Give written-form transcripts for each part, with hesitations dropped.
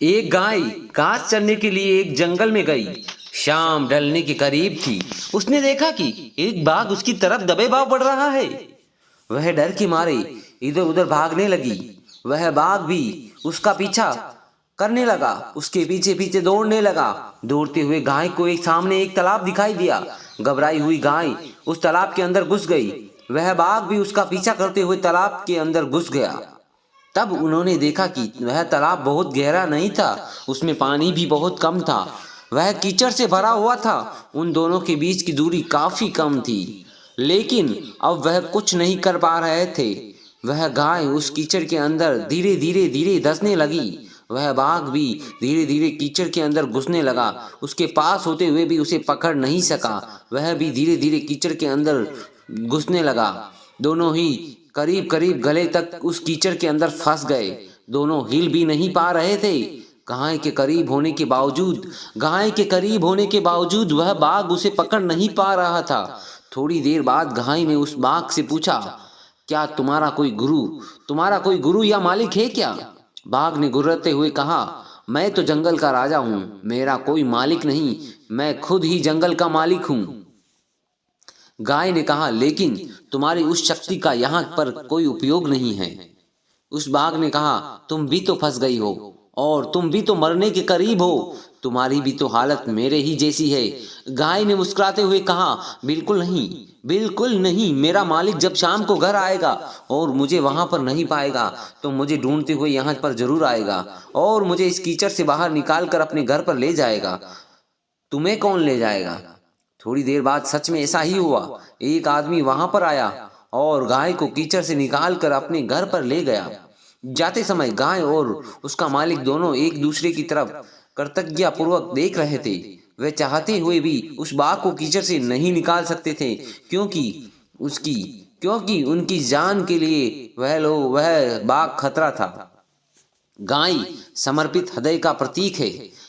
एक गाय घास चरने के लिए एक जंगल में गई। शाम ढलने के करीब थी। उसने देखा कि एक बाघ उसकी तरफ दबे भाव बढ़ रहा है। वह डर के मारे इधर उधर भागने लगी। वह बाघ भी उसका पीछा करने लगा, उसके पीछे पीछे दौड़ने लगा। दौड़ते हुए गाय को एक सामने एक तालाब दिखाई दिया। घबराई हुई गाय उस तालाब के अंदर घुस गई। वह बाघ भी उसका पीछा करते हुए तालाब के अंदर घुस गया। तब उन्होंने देखा कि वह तालाब बहुत गहरा नहीं था, उसमें पानी भी बहुत कम था। वह कीचड़ से भरा हुआ था। उन दोनों के बीच की दूरी काफी कम थी, लेकिन अब वह कुछ नहीं कर पा रहे थे। वह गाय उस कीचड़ के अंदर धीरे धीरे धीरे धंसने लगी। वह बाघ भी धीरे धीरे कीचड़ के अंदर घुसने लगा। उसके पास होते हुए भी उसे पकड़ नहीं सका। वह भी धीरे धीरे कीचड़ के अंदर घुसने लगा। दोनों ही करीब करीब गले तक उस कीचड़ के अंदर फंस गए। दोनों हिल भी नहीं पा रहे थे। गाय के करीब होने के बावजूद वह बाघ उसे पकड़ नहीं पा रहा था। थोड़ी देर बाद गाय ने उस बाघ से पूछा, क्या तुम्हारा कोई गुरु या मालिक है क्या? बाघ ने गुर्राते हुए कहा, मैं तो जंगल का राजा हूँ, मेरा कोई मालिक नहीं, मैं खुद ही जंगल का मालिक हूँ। गाय ने कहा, लेकिन तुम्हारी उस शक्ति का यहाँ पर कोई उपयोग नहीं है। उस बाघ ने कहा, तुम भी तो फंस गई हो और तुम भी तो मरने के करीब हो। तुम्हारी भी तो हालत मेरे ही जैसी है। गाय ने मुस्कुराते हुए कहा, बिल्कुल नहीं। मेरा मालिक जब शाम को घर आएगा और मुझे वहां पर नहीं पाएगा तो मुझे ढूंढते हुए यहाँ पर जरूर आएगा और मुझे इस कीचड़ से बाहर निकाल कर अपने घर पर ले जाएगा। तुम्हें कौन ले जाएगा? थोड़ी देर बाद सच में ऐसा ही हुआ। एक आदमी वहां पर आया और गाय को कीचड़ से निकाल कर अपने घर पर ले गया। जाते समय गाय और उसका मालिक दोनों एक दूसरे की तरफ कृतज्ञतापूर्वक देख रहे थे। वे चाहते हुए भी उस बाघ को कीचड़ से नहीं निकाल सकते थे, क्योंकि उनकी जान के लिए वह बाघ खतरा था। गाय समर्पित हृदय का प्रतीक है।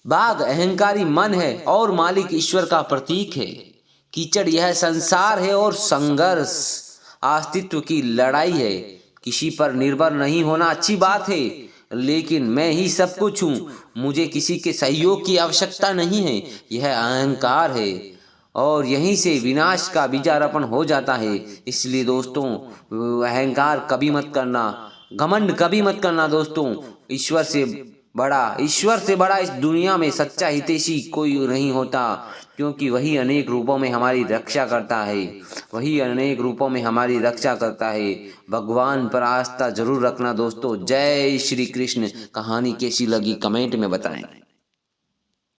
बाघ अहंकारी मन है और मालिक ईश्वर का प्रतीक है। कीचड़ यह संसार है और संघर्ष अस्तित्व की लड़ाई है। किसी पर निर्भर नहीं होना अच्छी बात है, लेकिन मैं ही सब कुछ हूँ, मुझे किसी के सहयोग की आवश्यकता नहीं है, यह अहंकार है और यहीं से विनाश का बीजारोपण हो जाता है। इसलिए दोस्तों, अहंकार कभी मत करना, घमंड कभी मत करना दोस्तों। ईश्वर से बड़ा इस दुनिया में सच्चा हितैषी कोई नहीं होता, क्योंकि वही अनेक रूपों में हमारी रक्षा करता है। भगवान पर आस्था जरूर रखना दोस्तों। जय श्री कृष्ण। कहानी कैसी लगी कमेंट में बताएं।